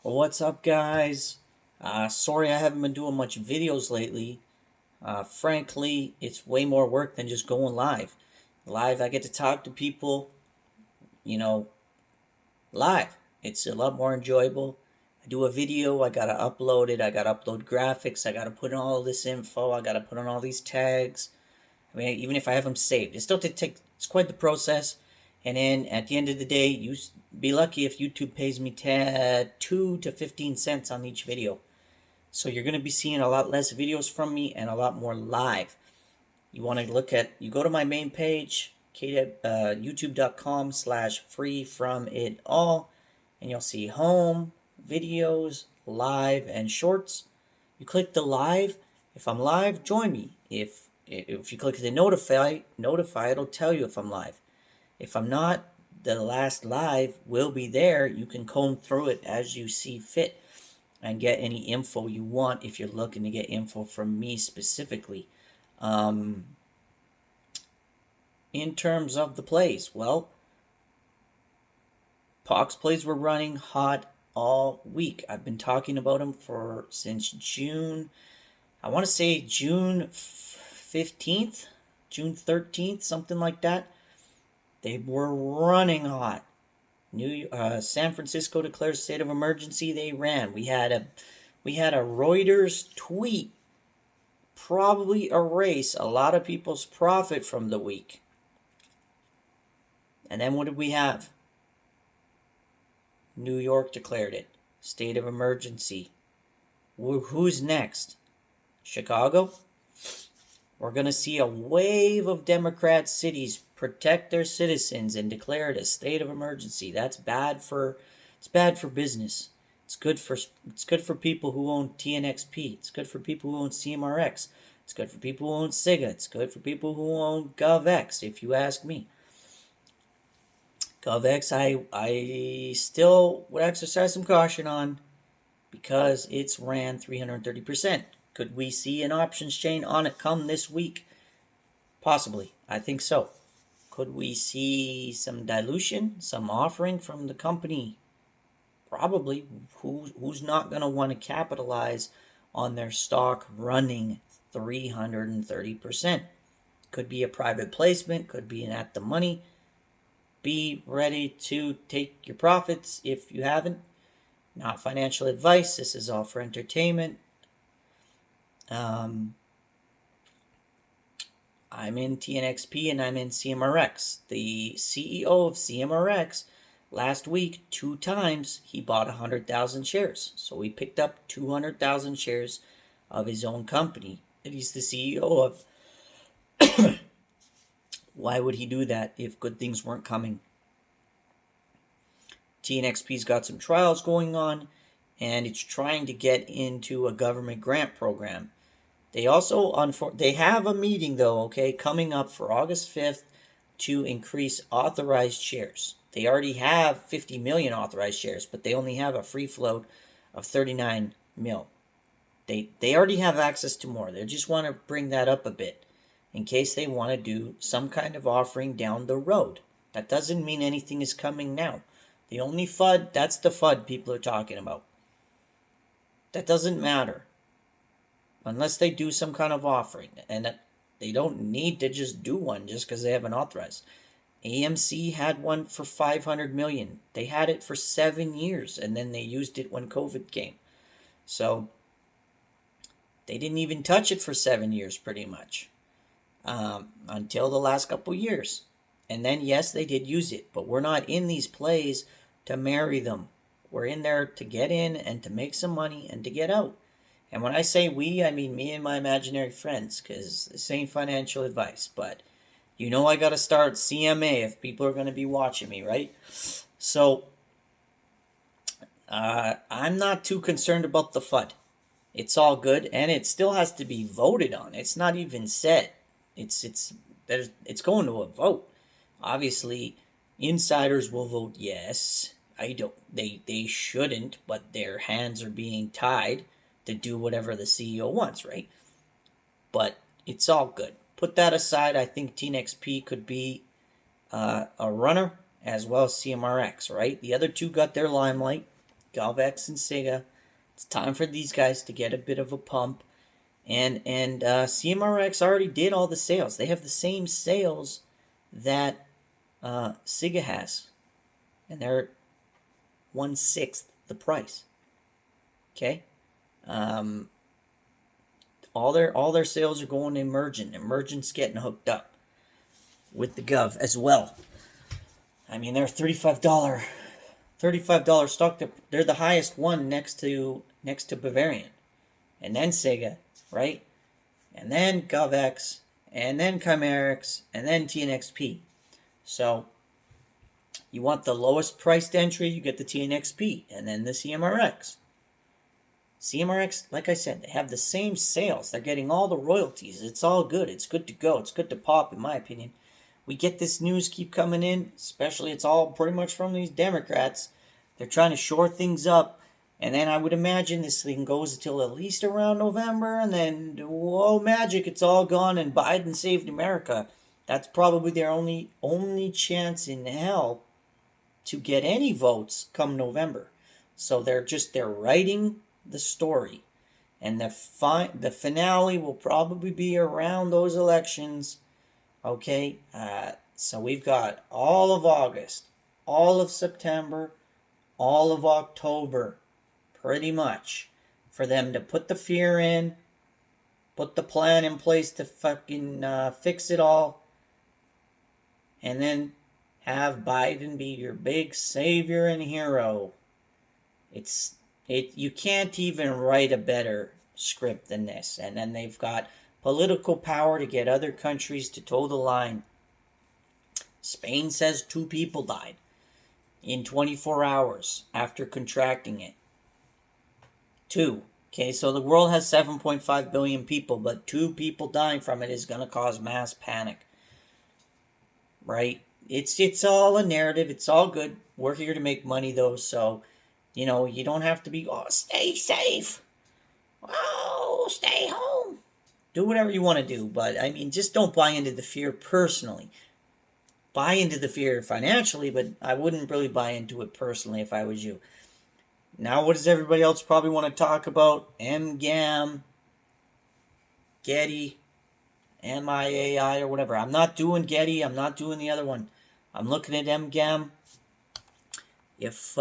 What's up, guys? Sorry I haven't been doing much videos lately. Frankly, it's way more work than just going live. Live, I get to talk to people, you know, live. It's a lot more enjoyable. I do a video, I gotta upload it, I gotta upload graphics, I gotta put in all this info, I gotta put in all these tags. I mean, even if I have them saved, it still takes, it's quite the process. And then at the end of the day, you be lucky if YouTube pays me 2 to 15 cents on each video. So you're going to be seeing a lot less videos from me and a lot more live. You want to you go to my main page, youtube.com/free from it all, and you'll see home, videos, live, and shorts. You click the live. If I'm live, join me. If you click the notify, it'll tell you if I'm live. If I'm not, the last live will be there. You can comb through it as you see fit and get any info you want if you're looking to get info from me specifically. In terms of the plays, well, Pox plays were running hot all week. I've been talking about them since June. I want to say June 15th, June 13th, something like that. They were running hot. San Francisco declared state of emergency. They ran. We had a Reuters tweet probably erase a lot of people's profit from the week. And then what did we have? New York declared it. State of emergency. Who's next? Chicago? We're going to see a wave of Democrat cities protect their citizens and declare it a state of emergency. It's bad for business. It's good for people who own Tnxp. It's good for people who own Cmrx. It's good for people who own Sega. It's good for people who own GovX, if you ask me. GovX, I still would exercise some caution on because it's ran 330%. Could we see an options chain on it come this week? Possibly. I think so. Could we see some dilution, some offering from the company? Probably. Who's not going to want to capitalize on their stock running 330%? Could be a private placement, could be an at the money. Be ready to take your profits if you haven't. Not financial advice. This is all for entertainment. I'm in Tnxp and I'm in Cmrx. The CEO of Cmrx last week, 2 times, he bought 100,000 shares. So he picked up 200,000 shares of his own company that he's the CEO of. Why would he do that if good things weren't coming? Tnxp's got some trials going on, and it's trying to get into a government grant program. They also, they have a meeting though, coming up for August 5th to increase authorized shares. They already have 50 million authorized shares, but they only have a free float of 39 mil. They already have access to more. They just want to bring that up a bit in case they want to do some kind of offering down the road. That doesn't mean anything is coming now. The only FUD, that's the FUD people are talking about. That doesn't matter. Unless they do some kind of offering. And they don't need to just do one just because they haven't authorized. AMC had one for 500 million. They had it for 7 years. And then they used it when COVID came. So they didn't even touch it for 7 years pretty much. Until the last couple years. And then, yes, they did use it. But we're not in these plays to marry them. We're in there to get in and to make some money and to get out. And when I say we, I mean me and my imaginary friends, because this ain't financial advice. But you know I got to start CMA if people are going to be watching me, right? So I'm not too concerned about the FUD. It's all good, and it still has to be voted on. It's not even set. It's going to a vote. Obviously, insiders will vote yes. They shouldn't, but their hands are being tied to do whatever the CEO wants, right? But it's all good. Put that aside, I think Tnxp could be a runner as well as Cmrx, right? The other two got their limelight. Galvex and Siga. It's time for these guys to get a bit of a pump. And Cmrx already did all the sales. They have the same sales that Siga has. And they're 1/6 the price. Okay? All their sales are going to Emergent. Emergent's getting hooked up with the Gov as well. I mean, they're $35 stock. They're the highest one next to Bavarian, and then Sega, right? And then GovX, and then Cmrx, and then Tnxp. So you want the lowest priced entry, you get the Tnxp, and then the Cmrx. Cmrx, like I said, they have the same sales. They're getting all the royalties. It's all good. It's good to go. It's good to pop, in my opinion. We get this news keep coming in, especially it's all pretty much from these Democrats. They're trying to shore things up. And then I would imagine this thing goes until at least around November. And then, whoa, magic, it's all gone and Biden saved America. That's probably their only chance in hell to get any votes come November. So they're writing the story, and the finale will probably be around those elections. Okay, so we've got all of August, all of September, all of October, pretty much, for them to put the fear in, put the plan in place to fucking fix it all, and then have Biden be your big savior and hero. You can't even write a better script than this. And then they've got political power to get other countries to toe the line. Spain says 2 people died in 24 hours after contracting it. 2. Okay, so the world has 7.5 billion people, but 2 people dying from it is going to cause mass panic. Right? It's all a narrative. It's all good. We're here to make money, though, so you know, you don't have to be, stay safe. Oh, stay home. Do whatever you want to do. But, I mean, just don't buy into the fear personally. Buy into the fear financially, but I wouldn't really buy into it personally if I was you. Now, what does everybody else probably want to talk about? Mgam, Getty, MIAI, or whatever. I'm not doing Getty. I'm not doing the other one. I'm looking at Mgam. If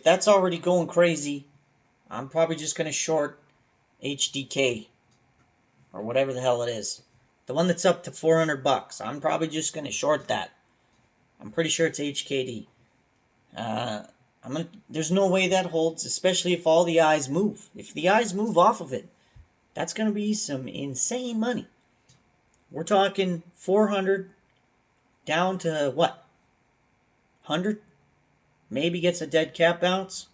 that's already going crazy, I'm probably just going to short HDK or whatever the hell it is. The one that's up to $400. I'm probably just going to short that. I'm pretty sure it's HKD. There's no way that holds, especially if all the eyes move. If the eyes move off of it, that's going to be some insane money. We're talking 400 down to what? 100? Maybe gets a dead cat bounce.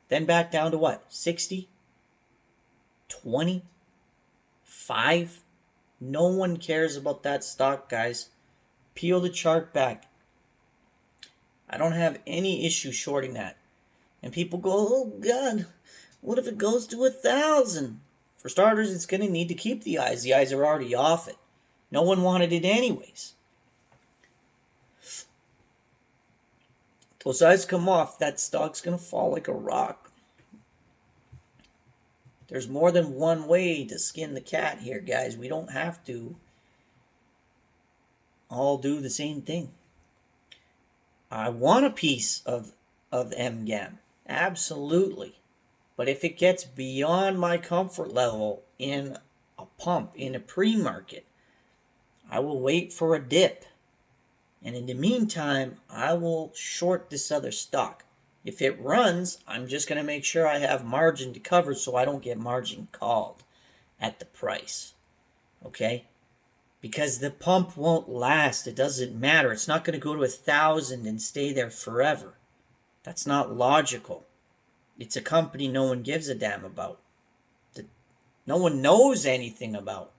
Then back down to what? 60? 20? 5? No one cares about that stock, guys. Peel the chart back. I don't have any issue shorting that. And people go, oh God, what if it goes to 1,000? For starters, it's going to need to keep the eyes. The eyes are already off it. No one wanted it anyways. Those eyes come off, that stock's going to fall like a rock. There's more than one way to skin the cat here, guys. We don't have to all do the same thing. I want a piece of Mgam. Absolutely. But if it gets beyond my comfort level in a pump, in a pre-market, I will wait for a dip. And in the meantime, I will short this other stock. If it runs, I'm just going to make sure I have margin to cover so I don't get margin called at the price. Okay? Because the pump won't last. It doesn't matter. It's not going to go to 1,000 and stay there forever. That's not logical. It's a company no one gives a damn about. No one knows anything about.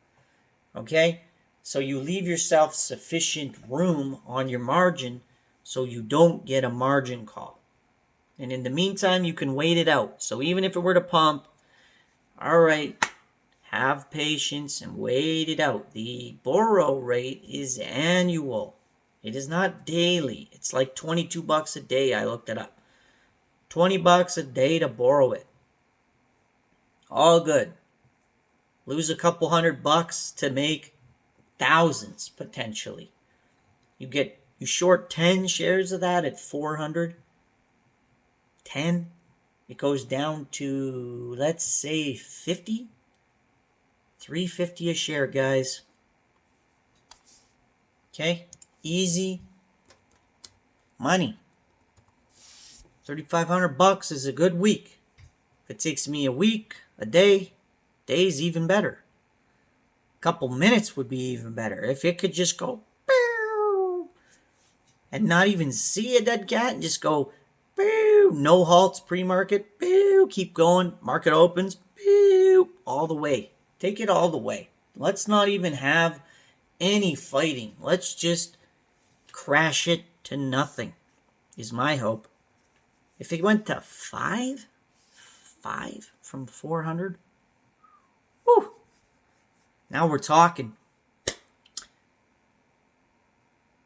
Okay? So you leave yourself sufficient room on your margin so you don't get a margin call. And in the meantime, you can wait it out. So even if it were to pump, all right, have patience and wait it out. The borrow rate is annual. It is not daily. It's like 22 bucks a day. I looked it up. 20 bucks a day to borrow it. All good. Lose a couple $100 to make thousands potentially. You short 10 shares of that at 400. 10. It goes down to, let's say, 50. 350 a share, guys. Okay? Easy money. $3,500 is a good week. If it takes me a week, a day, day's even better. A couple minutes would be even better. If it could just go and not even see a dead cat and just go no halts pre-market, keep going, market opens, all the way. Take it all the way. Let's not even have any fighting. Let's just crash it to nothing, is my hope. If it went to 5 from 400, whew, now we're talking.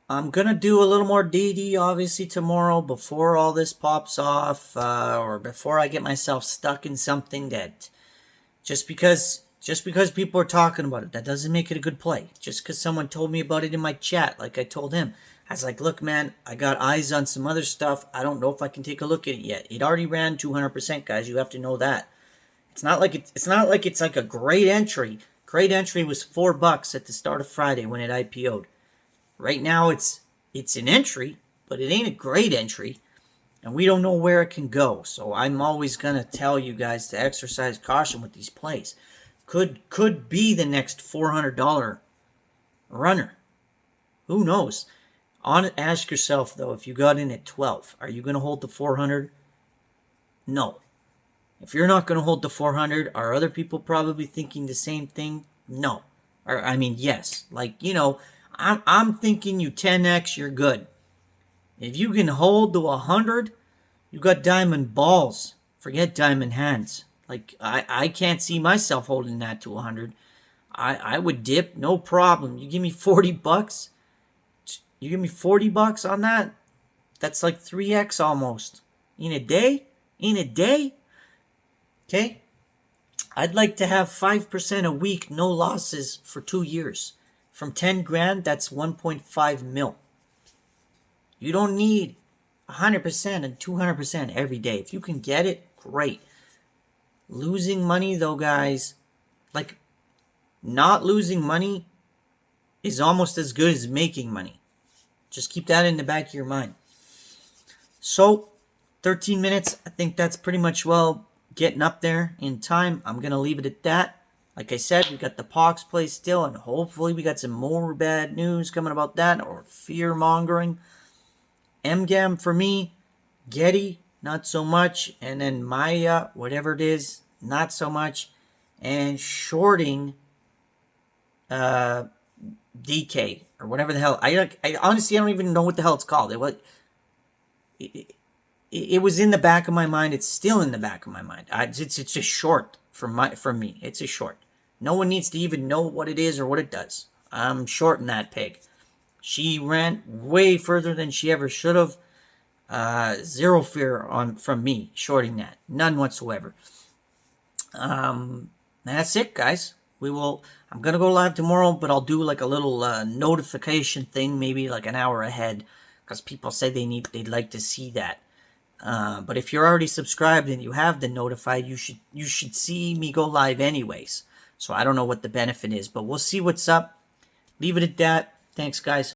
I'm going to do a little more DD, obviously, tomorrow before all this pops off, or before I get myself stuck in something that just because people are talking about it, that doesn't make it a good play. Just because someone told me about it in my chat, like I told him. I was like, look, man, I got eyes on some other stuff. I don't know if I can take a look at it yet. It already ran 200%, guys. You have to know that. It's not like it's like a great entry. Great entry was $4 at the start of Friday when it IPO'd. Right now, it's an entry, but it ain't a great entry, and we don't know where it can go. So I'm always gonna tell you guys to exercise caution with these plays. Could be the next $400 runner. Who knows? Ask yourself though, if you got in at 12, are you gonna hold the 400? No. If you're not gonna hold the 400, are other people probably thinking the same thing? No. Or I mean, yes. Like, you know. I'm thinking you 10x, you're good. If you can hold to 100, you got diamond balls. Forget diamond hands. Like, I can't see myself holding that to 100. I would dip, no problem. You give me $40. You give me $40 on that? That's like 3x almost. In a day? Okay? I'd like to have 5% a week, no losses for 2 years. From 10 grand, that's 1.5 mil. You don't need 100% and 200% every day. If you can get it, great. Losing money though, guys, like not losing money is almost as good as making money. Just keep that in the back of your mind. So, 13 minutes, I think that's pretty much getting up there in time. I'm going to leave it at that. Like I said, we got the Pox play still, and hopefully we got some more bad news coming about that, or fear-mongering. Mgam for me, Getty, not so much, and then Maya, whatever it is, not so much, and shorting DK, or whatever the hell. I honestly, I don't even know what the hell it's called. It was in the back of my mind. It's still in the back of my mind. It's a short from me. It's a short. No one needs to even know what it is or what it does. I'm shorting that pig. She ran way further than she ever should have. Zero fear from me shorting that. None whatsoever. That's it, guys. I'm going to go live tomorrow, but I'll do like a little notification thing, maybe like an hour ahead, because people say they'd like to see that. But if you're already subscribed and you have been notified, you should see me go live anyways. So I don't know what the benefit is, but we'll see what's up. Leave it at that. Thanks, guys.